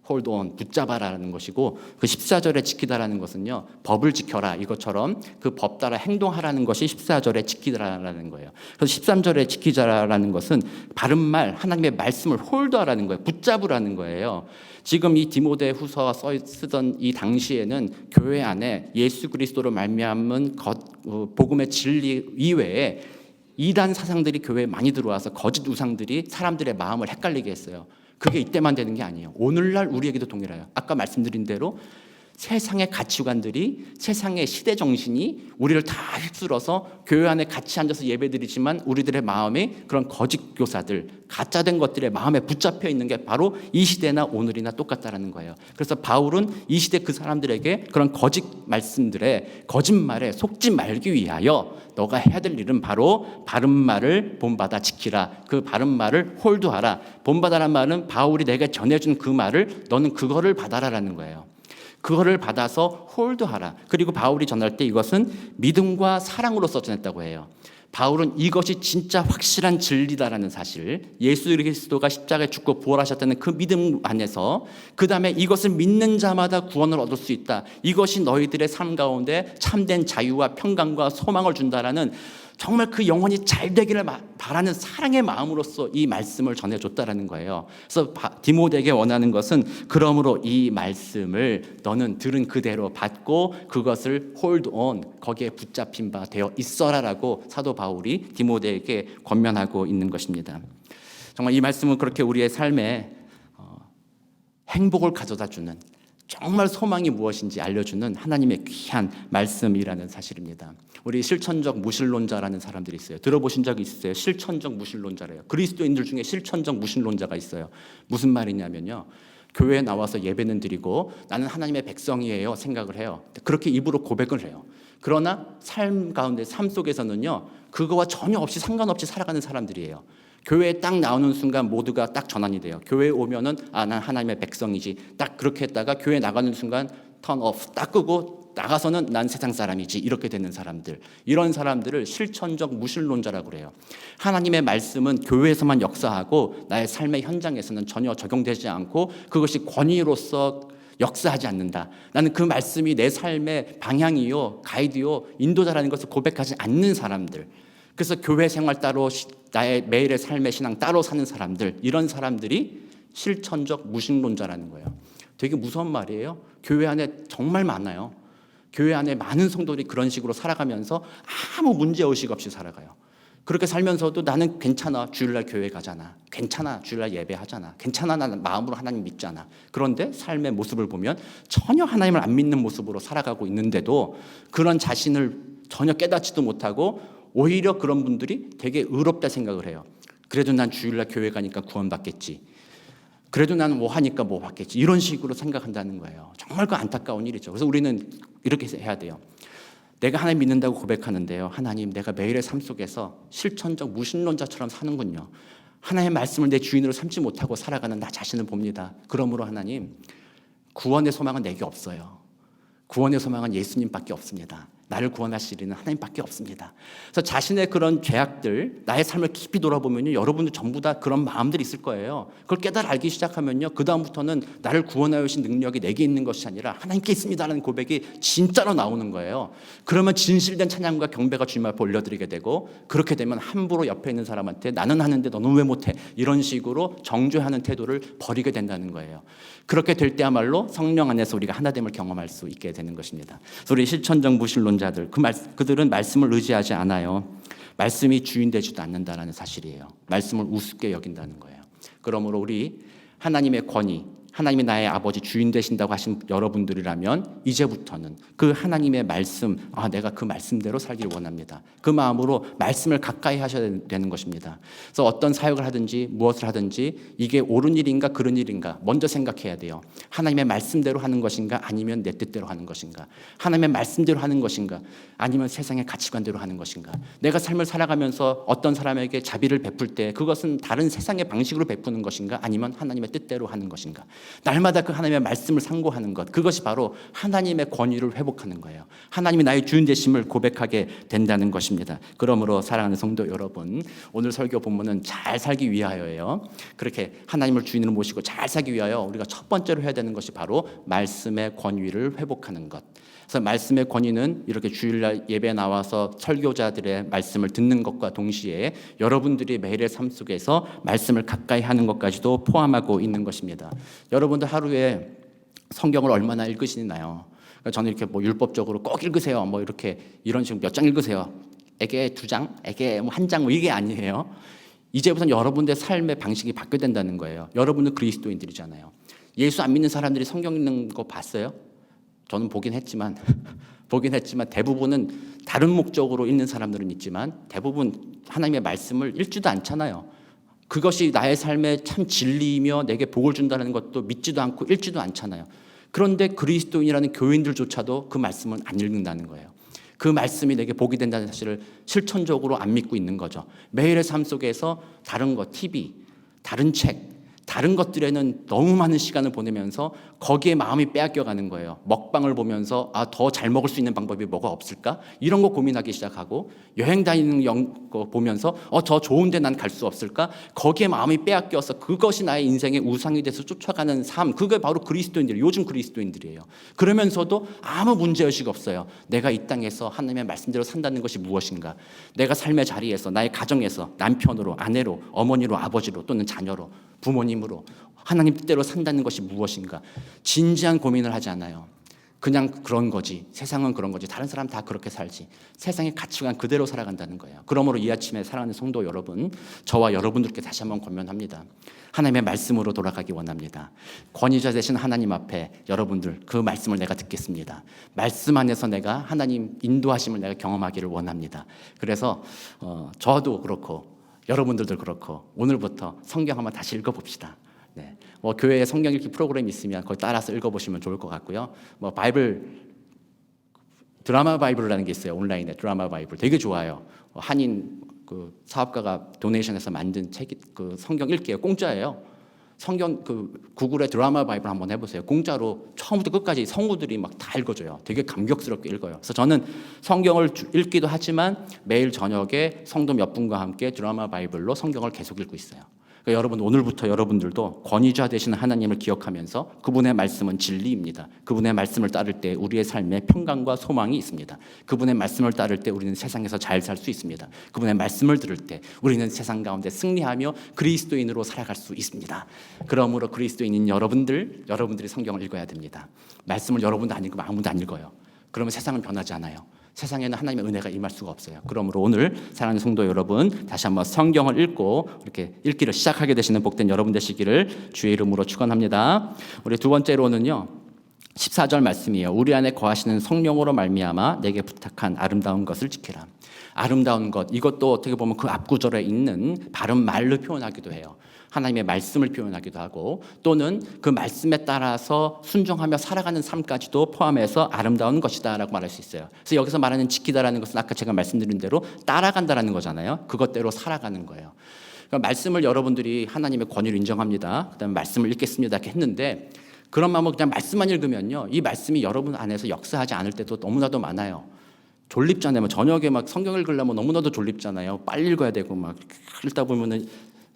hold on, 붙잡아라는 것이고, 그 14절에 지키다라는 것은요, 법을 지켜라, 이것처럼 그 법 따라 행동하라는 것이 14절에 지키다라는 거예요. 그래서 13절에 지키자라는 것은 바른 말, 하나님의 말씀을 홀드하라는 거예요. 붙잡으라는 거예요. 지금 이 디모데후서 쓰던 이 당시에는 교회 안에 예수 그리스도로 말미암은 복음의 진리 이외에 이단 사상들이 교회에 많이 들어와서 거짓 우상들이 사람들의 마음을 헷갈리게 했어요. 그게 이때만 되는 게 아니에요. 오늘날 우리에게도 동일해요. 아까 말씀드린 대로 세상의 가치관들이, 세상의 시대 정신이 우리를 다 휩쓸어서 교회 안에 같이 앉아서 예배드리지만 우리들의 마음에 그런 거짓 교사들, 가짜된 것들의 마음에 붙잡혀 있는 게 바로 이 시대나 오늘이나 똑같다라는 거예요. 그래서 바울은 이 시대 그 사람들에게 그런 거짓 말씀들에, 거짓말에 속지 말기 위하여 너가 해야 될 일은 바로 바른 말을 본받아 지키라. 그 바른 말을 홀드하라. 본받아라는 말은 바울이 내가 전해준 그 말을 너는 그거를 받아라라는 거예요. 그거를 받아서 홀드하라. 그리고 바울이 전할 때 이것은 믿음과 사랑으로서 전했다고 해요. 바울은 이것이 진짜 확실한 진리다라는 사실, 예수 그리스도가 십자가에 죽고 부활하셨다는 그 믿음 안에서, 그 다음에 이것을 믿는 자마다 구원을 얻을 수 있다, 이것이 너희들의 삶 가운데 참된 자유와 평강과 소망을 준다라는, 정말 그 영혼이 잘 되기를 바라는 사랑의 마음으로서 이 말씀을 전해줬다라는 거예요. 그래서 디모데에게 원하는 것은, 그러므로 이 말씀을 너는 들은 그대로 받고 그것을 hold on, 거기에 붙잡힌 바 되어 있어라라고 사도 바울이 디모데에게 권면하고 있는 것입니다. 정말 이 말씀은 그렇게 우리의 삶에 행복을 가져다 주는, 정말 소망이 무엇인지 알려주는 하나님의 귀한 말씀이라는 사실입니다. 우리 실천적 무신론자라는 사람들이 있어요. 들어보신 적이 있으세요? 실천적 무신론자래요. 그리스도인들 중에 실천적 무신론자가 있어요. 무슨 말이냐면요, 교회에 나와서 예배는 드리고 나는 하나님의 백성이에요 생각을 해요. 그렇게 입으로 고백을 해요. 그러나 삶 가운데, 삶 속에서는요, 그거와 전혀 없이, 상관없이 살아가는 사람들이에요. 교회에 딱 나오는 순간 모두가 딱 전환이 돼요. 교회에 오면은 난 하나님의 백성이지, 딱 그렇게 했다가 교회 나가는 순간 턴 오프 딱 끄고 나가서는 난 세상 사람이지, 이렇게 되는 사람들, 이런 사람들을 실천적 무신론자라고 그래요. 하나님의 말씀은 교회에서만 역사하고 나의 삶의 현장에서는 전혀 적용되지 않고 그것이 권위로서 역사하지 않는다. 나는 그 말씀이 내 삶의 방향이요, 가이드요, 인도자라는 것을 고백하지 않는 사람들, 그래서 교회 생활 따로, 나의 매일의 삶의 신앙 따로 사는 사람들, 이런 사람들이 실천적 무신론자라는 거예요. 되게 무서운 말이에요. 교회 안에 정말 많아요. 교회 안에 많은 성도들이 그런 식으로 살아가면서 아무 문제의식 없이 살아가요. 그렇게 살면서도 나는 괜찮아, 주일날 교회 가잖아, 괜찮아, 주일날 예배하잖아, 괜찮아, 나는 마음으로 하나님 믿잖아. 그런데 삶의 모습을 보면 전혀 하나님을 안 믿는 모습으로 살아가고 있는데도 그런 자신을 전혀 깨닫지도 못하고 오히려 그런 분들이 되게 의롭다 생각을 해요. 그래도 난 주일날 교회 가니까 구원받겠지, 그래도 나는 뭐 하니까 뭐 받겠지, 이런 식으로 생각한다는 거예요. 정말 그 안타까운 일이죠. 그래서 우리는 이렇게 해야 돼요. 내가 하나님 믿는다고 고백하는데요, 하나님, 내가 매일의 삶 속에서 실천적 무신론자처럼 사는군요. 하나님의 말씀을 내 주인으로 삼지 못하고 살아가는 나 자신을 봅니다. 그러므로 하나님, 구원의 소망은 내게 없어요. 구원의 소망은 예수님밖에 없습니다. 나를 구원하시리는 하나님밖에 없습니다. 그래서 자신의 그런 죄악들, 나의 삶을 깊이 돌아보면요, 여러분들 전부 다 그런 마음들이 있을 거예요. 그걸 깨달아 알기 시작하면요, 그 다음부터는 나를 구원하여 오신 능력이 내게 있는 것이 아니라 하나님께 있습니다라는 고백이 진짜로 나오는 거예요. 그러면 진실된 찬양과 경배가 주님 앞에 올려드리게 되고, 그렇게 되면 함부로 옆에 있는 사람한테 나는 하는데 너는 왜 못해, 이런 식으로 정죄하는 태도를 버리게 된다는 거예요. 그렇게 될 때야말로 성령 안에서 우리가 하나됨을 경험할 수 있게 되는 것입니다. 그래서 우리 실천적 무신론자들, 그들은 말씀을 의지하지 않아요. 말씀이 주인 되지도 않는다는 사실이에요. 말씀을 우습게 여긴다는 거예요. 그러므로 우리 하나님의 권위, 하나님이 나의 아버지 주인 되신다고 하신 여러분들이라면 이제부터는 그 하나님의 말씀, 내가 그 말씀대로 살기를 원합니다. 그 마음으로 말씀을 가까이 하셔야 되는 것입니다. 그래서 어떤 사역을 하든지 무엇을 하든지 이게 옳은 일인가 그른 일인가 먼저 생각해야 돼요. 하나님의 말씀대로 하는 것인가 아니면 내 뜻대로 하는 것인가, 하나님의 말씀대로 하는 것인가 아니면 세상의 가치관대로 하는 것인가. 내가 삶을 살아가면서 어떤 사람에게 자비를 베풀 때 그것은 다른 세상의 방식으로 베푸는 것인가 아니면 하나님의 뜻대로 하는 것인가. 날마다 그 하나님의 말씀을 상고하는 것, 그것이 바로 하나님의 권위를 회복하는 거예요. 하나님이 나의 주인 되심을 고백하게 된다는 것입니다. 그러므로 사랑하는 성도 여러분, 오늘 설교 본문은 잘 살기 위하여예요. 그렇게 하나님을 주인으로 모시고 잘 살기 위하여 우리가 첫 번째로 해야 되는 것이 바로 말씀의 권위를 회복하는 것. 그래서 말씀의 권위는 이렇게 주일날 예배에 나와서 설교자들의 말씀을 듣는 것과 동시에 여러분들이 매일의 삶 속에서 말씀을 가까이 하는 것까지도 포함하고 있는 것입니다. 여러분들 하루에 성경을 얼마나 읽으시나요? 그러니까 저는 이렇게 뭐 율법적으로 꼭 읽으세요, 뭐 이렇게 이런 식으로 몇 장 읽으세요, 에게 2장, 에게 뭐 1장, 뭐 이게 아니에요. 이제부터는 여러분들의 삶의 방식이 바뀌어야 된다는 거예요. 여러분은 그리스도인들이잖아요. 예수 안 믿는 사람들이 성경 읽는 거 봤어요? 저는 보긴 했지만 대부분은 다른 목적으로 읽는 사람들은 있지만 대부분 하나님의 말씀을 읽지도 않잖아요. 그것이 나의 삶에 참 진리이며 내게 복을 준다는 것도 믿지도 않고 읽지도 않잖아요. 그런데 그리스도인이라는 교인들조차도 그 말씀은 안 읽는다는 거예요. 그 말씀이 내게 복이 된다는 사실을 실천적으로 안 믿고 있는 거죠. 매일의 삶 속에서 다른 거, TV, 다른 책, 다른 것들에는 너무 많은 시간을 보내면서 거기에 마음이 빼앗겨가는 거예요. 먹방을 보면서 더 잘 먹을 수 있는 방법이 뭐가 없을까? 이런 거 고민하기 시작하고, 여행 다니는 거 보면서 저 좋은 데 난 갈 수 없을까? 거기에 마음이 빼앗겨서 그것이 나의 인생의 우상이 돼서 쫓아가는 삶, 그게 바로 그리스도인들, 요즘 그리스도인들이에요. 그러면서도 아무 문제의식 없어요. 내가 이 땅에서 하나님의 말씀대로 산다는 것이 무엇인가? 내가 삶의 자리에서, 나의 가정에서 남편으로, 아내로, 어머니로, 아버지로 또는 자녀로, 부모님으로 하나님 뜻대로 산다는 것이 무엇인가? 진지한 고민을 하지 않아요. 그냥 그런 거지. 세상은 그런 거지. 다른 사람 다 그렇게 살지. 세상의 가치관 그대로 살아간다는 거예요. 그러므로 이 아침에 사랑하는 성도 여러분, 저와 여러분들께 다시 한번 권면합니다. 하나님의 말씀으로 돌아가기 원합니다. 권위자 되신 하나님 앞에 여러분들 그 말씀을 내가 듣겠습니다. 말씀 안에서 내가 하나님 인도하심을 내가 경험하기를 원합니다. 그래서 저도 그렇고 여러분들도 그렇고 오늘부터 성경 한번 다시 읽어봅시다. 네. 교회에 성경 읽기 프로그램 있으면 그걸 따라서 읽어보시면 좋을 것 같고요. 드라마 바이블이라는 게 있어요. 온라인에 드라마 바이블 되게 좋아요. 한인 그 사업가가 도네이션해서 만든 책이 그 성경 읽기예요. 공짜예요. 성경 구글에 드라마 바이블 한번 해보세요. 공짜로 처음부터 끝까지 성우들이 막 다 읽어줘요. 되게 감격스럽게 읽어요. 그래서 저는 성경을 읽기도 하지만 매일 저녁에 성도 몇 분과 함께 드라마 바이블로 성경을 계속 읽고 있어요. 그러니까 여러분 오늘부터 여러분들도 권위자 되시는 하나님을 기억하면서 그분의 말씀은 진리입니다. 그분의 말씀을 따를 때 우리의 삶에 평강과 소망이 있습니다. 그분의 말씀을 따를 때 우리는 세상에서 잘 살 수 있습니다. 그분의 말씀을 들을 때 우리는 세상 가운데 승리하며 그리스도인으로 살아갈 수 있습니다. 그러므로 그리스도인인 여러분들이 성경을 읽어야 됩니다. 말씀을 여러분도 안 읽으면 아무도 안 읽어요. 그러면 세상은 변하지 않아요. 세상에는 하나님의 은혜가 임할 수가 없어요. 그러므로 오늘 사랑하는 성도 여러분 다시 한번 성경을 읽고 이렇게 읽기를 시작하게 되시는 복된 여러분 되시기를 주의 이름으로 축원합니다. 우리 두 번째로는요. 14절 말씀이에요. 우리 안에 거하시는 성령으로 말미암아 내게 부탁한 아름다운 것을 지키라. 아름다운 것, 이것도 어떻게 보면 그 앞구절에 있는 바른 말로 표현하기도 해요. 하나님의 말씀을 표현하기도 하고 또는 그 말씀에 따라서 순종하며 살아가는 삶까지도 포함해서 아름다운 것이다 라고 말할 수 있어요. 그래서 여기서 말하는 지키다라는 것은 아까 제가 말씀드린 대로 따라간다라는 거잖아요. 그것대로 살아가는 거예요. 그러니까 말씀을 여러분들이 하나님의 권위를 인정합니다. 그다음에 말씀을 읽겠습니다 이렇게 했는데 그런 마음으로 그냥 말씀만 읽으면요. 이 말씀이 여러분 안에서 역사하지 않을 때도 너무나도 많아요. 졸립잖아요. 저녁에 막 성경 읽으려면 너무나도 졸립잖아요. 빨리 읽어야 되고 막 읽다 보면은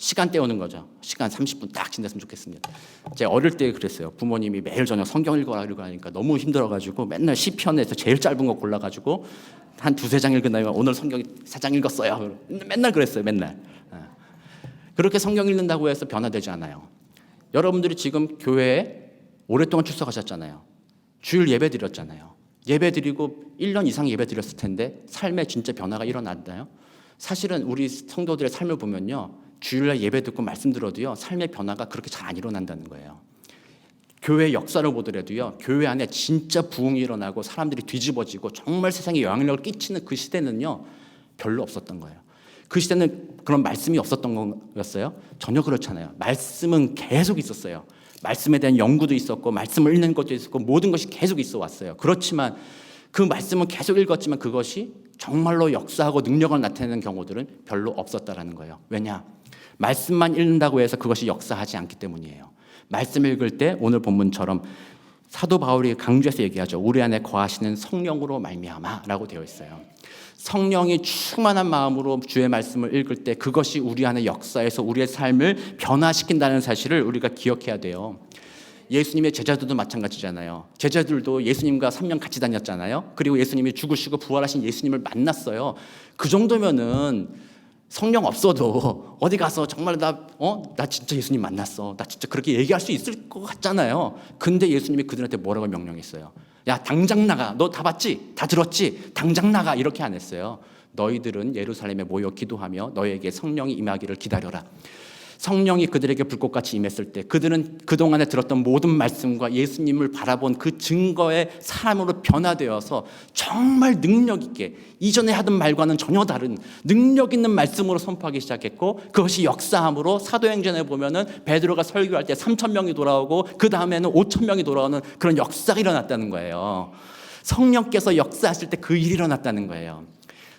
시간 때우는 거죠. 시간 30분 딱 지냈으면 좋겠습니다. 제가 어릴 때 그랬어요. 부모님이 매일 저녁 성경 읽으라 하니까 너무 힘들어가지고 맨날 시편에서 제일 짧은 거 골라가지고 한 두세 장 읽은 다음에 오늘 성경 4장 읽었어요. 맨날 그랬어요. 맨날. 그렇게 성경 읽는다고 해서 변화되지 않아요. 여러분들이 지금 교회에 오랫동안 출석하셨잖아요. 주일 예배 드렸잖아요. 예배 드리고 1년 이상 예배 드렸을 텐데 삶에 진짜 변화가 일어났나요? 사실은 우리 성도들의 삶을 보면요. 주일날 예배 듣고 말씀 들어도요. 삶의 변화가 그렇게 잘 안 일어난다는 거예요. 교회 역사를 보더라도요. 교회 안에 진짜 부흥이 일어나고 사람들이 뒤집어지고 정말 세상에 영향력을 끼치는 그 시대는요. 별로 없었던 거예요. 그 시대는 그런 말씀이 없었던 거였어요? 전혀 그렇잖아요. 말씀은 계속 있었어요. 말씀에 대한 연구도 있었고 말씀을 읽는 것도 있었고 모든 것이 계속 있어 왔어요. 그렇지만 그 말씀은 계속 읽었지만 그것이 정말로 역사하고 능력을 나타내는 경우들은 별로 없었다라는 거예요. 왜냐? 말씀만 읽는다고 해서 그것이 역사하지 않기 때문이에요. 말씀 읽을 때 오늘 본문처럼 사도 바울이 강조해서 얘기하죠. 우리 안에 거하시는 성령으로 말미암아라고 되어 있어요. 성령이 충만한 마음으로 주의 말씀을 읽을 때 그것이 우리 안에 역사해서 우리의 삶을 변화시킨다는 사실을 우리가 기억해야 돼요. 예수님의 제자들도 마찬가지잖아요. 제자들도 예수님과 3년 같이 다녔잖아요. 그리고 예수님이 죽으시고 부활하신 예수님을 만났어요. 그 정도면은 성령 없어도 어디 가서 정말 나 진짜 예수님 만났어. 나 진짜 그렇게 얘기할 수 있을 것 같잖아요. 근데 예수님이 그들한테 뭐라고 명령했어요? 야, 당장 나가. 너 다 봤지? 다 들었지? 당장 나가. 이렇게 안 했어요. 너희들은 예루살렘에 모여 기도하며 너에게 성령이 임하기를 기다려라. 성령이 그들에게 불꽃같이 임했을 때 그들은 그동안에 들었던 모든 말씀과 예수님을 바라본 그 증거의 사람으로 변화되어서 정말 능력 있게 이전에 하던 말과는 전혀 다른 능력 있는 말씀으로 선포하기 시작했고 그것이 역사함으로 사도행전에 보면은 베드로가 설교할 때 3,000명이 돌아오고 그 다음에는 5,000명이 돌아오는 그런 역사가 일어났다는 거예요. 성령께서 역사하실 때 그 일이 일어났다는 거예요.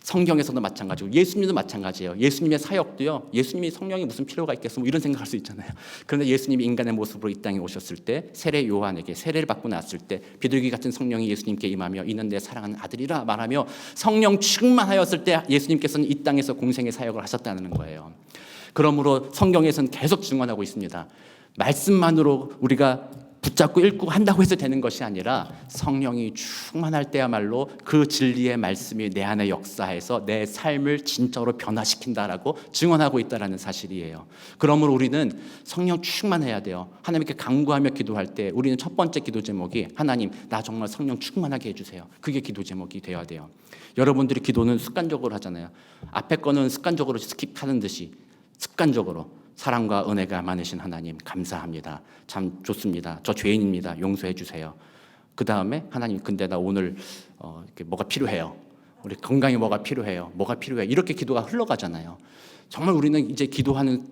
성경에서도 마찬가지고 예수님도 마찬가지예요. 예수님의 사역도요. 예수님이 성령이 무슨 필요가 있겠어? 뭐 이런 생각할 수 있잖아요. 그런데 예수님이 인간의 모습으로 이 땅에 오셨을 때 세례 요한에게 세례를 받고 났을 때 비둘기 같은 성령이 예수님께 임하며 이는 내 사랑하는 아들이라 말하며 성령 충만하였을 때 예수님께서는 이 땅에서 공생의 사역을 하셨다는 거예요. 그러므로 성경에서는 계속 증언하고 있습니다. 말씀만으로 우리가 붙잡고 읽고 한다고 해서 되는 것이 아니라 성령이 충만할 때야말로 그 진리의 말씀이 내 안에 역사해서 내 삶을 진짜로 변화시킨다라고 증언하고 있다는 사실이에요. 그러므로 우리는 성령 충만해야 돼요. 하나님께 간구하며 기도할 때 우리는 첫 번째 기도 제목이 하나님 나 정말 성령 충만하게 해주세요. 그게 기도 제목이 되어야 돼요. 여러분들이 기도는 습관적으로 하잖아요. 앞에 거는 습관적으로 스킵하는 듯이 습관적으로 사랑과 은혜가 많으신 하나님 감사합니다. 참 좋습니다. 저 죄인입니다. 용서해 주세요. 그 다음에 하나님 근데 나 오늘 뭐가 필요해요. 우리 건강에 뭐가 필요해요. 뭐가 필요해. 이렇게 기도가 흘러가잖아요. 정말 우리는 이제 기도하는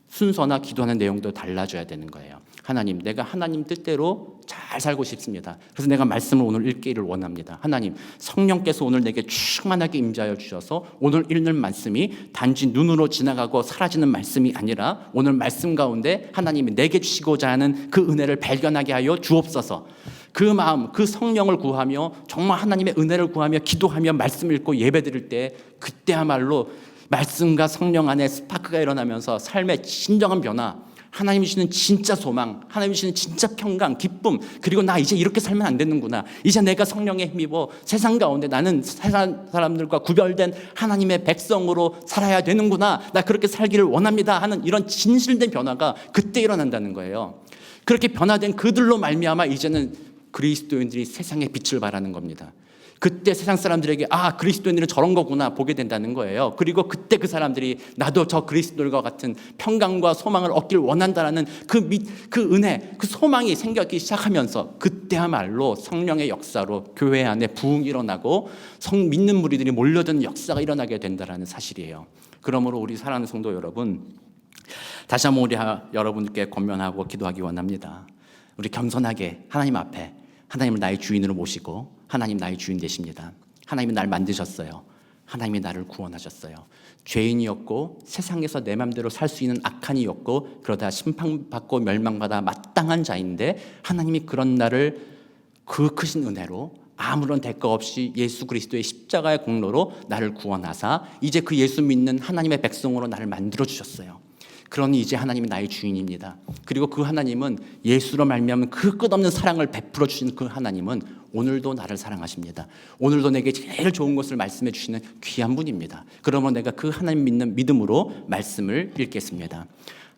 순서나 기도하는 내용도 달라져야 되는 거예요. 하나님 내가 하나님 뜻대로 잘 살고 싶습니다. 그래서 내가 말씀을 오늘 읽기를 원합니다. 하나님 성령께서 오늘 내게 충만하게 임재하여 주셔서 오늘 읽는 말씀이 단지 눈으로 지나가고 사라지는 말씀이 아니라 오늘 말씀 가운데 하나님이 내게 주시고자 하는 그 은혜를 발견하게 하여 주옵소서. 그 마음, 그 성령을 구하며 정말 하나님의 은혜를 구하며 기도하며 말씀 읽고 예배 드릴 때 그때야말로 말씀과 성령 안에 스파크가 일어나면서 삶의 진정한 변화, 하나님이 주시는 진짜 소망, 하나님이 주시는 진짜 평강, 기쁨, 그리고 나 이제 이렇게 살면 안 되는구나. 이제 내가 성령에 힘입어 세상 가운데 나는 세상 사람들과 구별된 하나님의 백성으로 살아야 되는구나. 나 그렇게 살기를 원합니다 하는 이런 진실된 변화가 그때 일어난다는 거예요. 그렇게 변화된 그들로 말미암아 이제는 그리스도인들이 세상의 빛을 발하는 겁니다. 그때 세상 사람들에게 그리스도인들은 저런 거구나 보게 된다는 거예요. 그리고 그때 그 사람들이 나도 저 그리스도인과 같은 평강과 소망을 얻길 원한다라는 그 은혜, 그 소망이 생기기 시작하면서 그때야말로 성령의 역사로 교회 안에 부흥이 일어나고 믿는 무리들이 몰려드는 역사가 일어나게 된다는 사실이에요. 그러므로 우리 사랑하는 성도 여러분, 다시 한번 우리 여러분께 권면하고 기도하기 원합니다. 우리 겸손하게 하나님 앞에 하나님을 나의 주인으로 모시고 하나님 나의 주인 되십니다. 하나님이 날 만드셨어요. 하나님이 나를 구원하셨어요. 죄인이었고 세상에서 내 맘대로 살 수 있는 악한 이였고 그러다 심판받고 멸망받아 마땅한 자인데 하나님이 그런 나를 그 크신 은혜로 아무런 대가 없이 예수 그리스도의 십자가의 공로로 나를 구원하사 이제 그 예수 믿는 하나님의 백성으로 나를 만들어 주셨어요. 그러니 이제 하나님이 나의 주인입니다. 그리고 그 하나님은 예수로 말미암은 그 끝없는 사랑을 베풀어 주신 그 하나님은 오늘도 나를 사랑하십니다. 오늘도 내게 제일 좋은 것을 말씀해 주시는 귀한 분입니다. 그러면 내가 그 하나님 믿는 믿음으로 말씀을 읽겠습니다.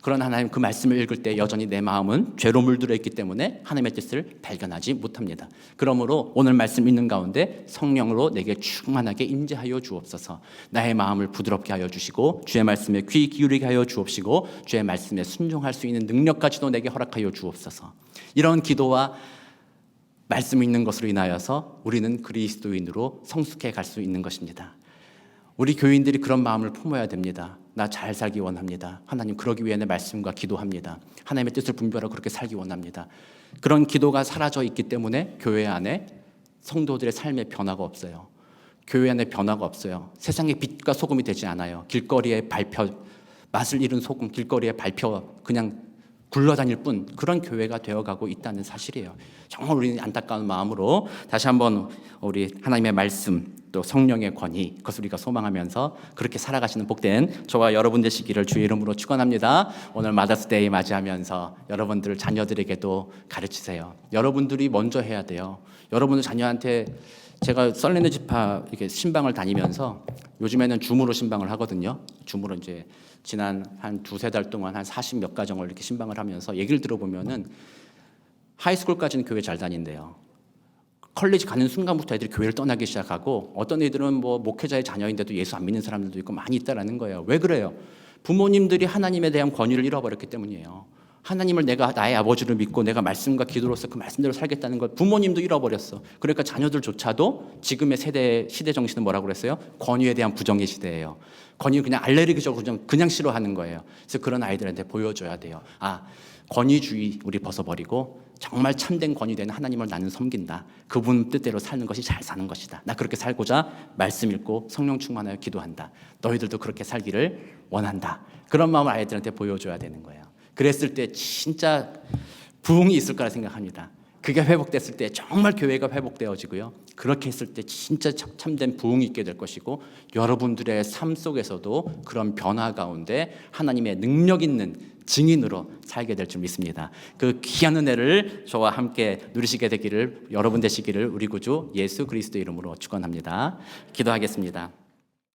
그런 하나님 그 말씀을 읽을 때 여전히 내 마음은 죄로 물들어 있기 때문에 하나님의 뜻을 발견하지 못합니다. 그러므로 오늘 말씀 읽는 가운데 성령으로 내게 충만하게 임재하여 주옵소서. 나의 마음을 부드럽게 하여 주시고 주의 말씀에 귀 기울이게 하여 주옵시고 주의 말씀에 순종할 수 있는 능력까지도 내게 허락하여 주옵소서. 이런 기도와 말씀 읽는 것으로 인하여서 우리는 그리스도인으로 성숙해 갈 수 있는 것입니다. 우리 교인들이 그런 마음을 품어야 됩니다. 나 잘 살기 원합니다. 하나님 그러기 위해 내 말씀과 기도합니다. 하나님의 뜻을 분별하고 그렇게 살기 원합니다. 그런 기도가 사라져 있기 때문에 교회 안에 성도들의 삶의 변화가 없어요. 교회 안에 변화가 없어요. 세상의 빛과 소금이 되지 않아요. 길거리에 밟혀 맛을 잃은 소금, 길거리에 밟혀 그냥 굴러다닐 뿐 그런 교회가 되어가고 있다는 사실이에요. 정말 우리는 안타까운 마음으로 다시 한번 우리 하나님의 말씀 또 성령의 권위 그것을 우리가 소망하면서 그렇게 살아가시는 복된 저와 여러분 되시기를 주의 이름으로 축원합니다. 오늘 마더스데이 맞이하면서 여러분들 자녀들에게도 가르치세요. 여러분들이 먼저 해야 돼요. 여러분들 자녀한테 제가 썰레네 지파 이렇게 신방을 다니면서 요즘에는 줌으로 신방을 하거든요. 줌으로 이제 지난 한 두세 달 동안 한 40몇 가정을 이렇게 신방을 하면서 얘기를 들어보면은 하이스쿨까지는 교회 잘 다닌대요. 컬리지 가는 순간부터 애들이 교회를 떠나기 시작하고 어떤 애들은 뭐 목회자의 자녀인데도 예수 안 믿는 사람들도 있고 많이 있다라는 거예요. 왜 그래요? 부모님들이 하나님에 대한 권위를 잃어버렸기 때문이에요. 하나님을 내가 나의 아버지를 믿고 내가 말씀과 기도로서 그 말씀대로 살겠다는 걸 부모님도 잃어버렸어. 그러니까 자녀들조차도 지금의 시대 정신은 뭐라고 그랬어요? 권위에 대한 부정의 시대예요. 권위 그냥 알레르기적으로 그냥 싫어하는 거예요. 그래서 그런 아이들한테 보여줘야 돼요. 권위주의 우리 벗어버리고 정말 참된 권위 되는 하나님을 나는 섬긴다. 그분 뜻대로 사는 것이 잘 사는 것이다. 나 그렇게 살고자 말씀 읽고 성령 충만하여 기도한다. 너희들도 그렇게 살기를 원한다. 그런 마음을 아이들한테 보여줘야 되는 거예요. 그랬을 때 진짜 부흥이 있을 거라 생각합니다. 그게 회복됐을 때 정말 교회가 회복되어지고요. 그렇게 했을 때 진짜 참된 부흥이 있게 될 것이고 여러분들의 삶 속에서도 그런 변화 가운데 하나님의 능력 있는 증인으로 살게 될 줄 믿습니다. 그 귀한 은혜를 저와 함께 누리시게 되기를, 여러분 되시기를 우리 구주 예수 그리스도 이름으로 축원합니다. 기도하겠습니다.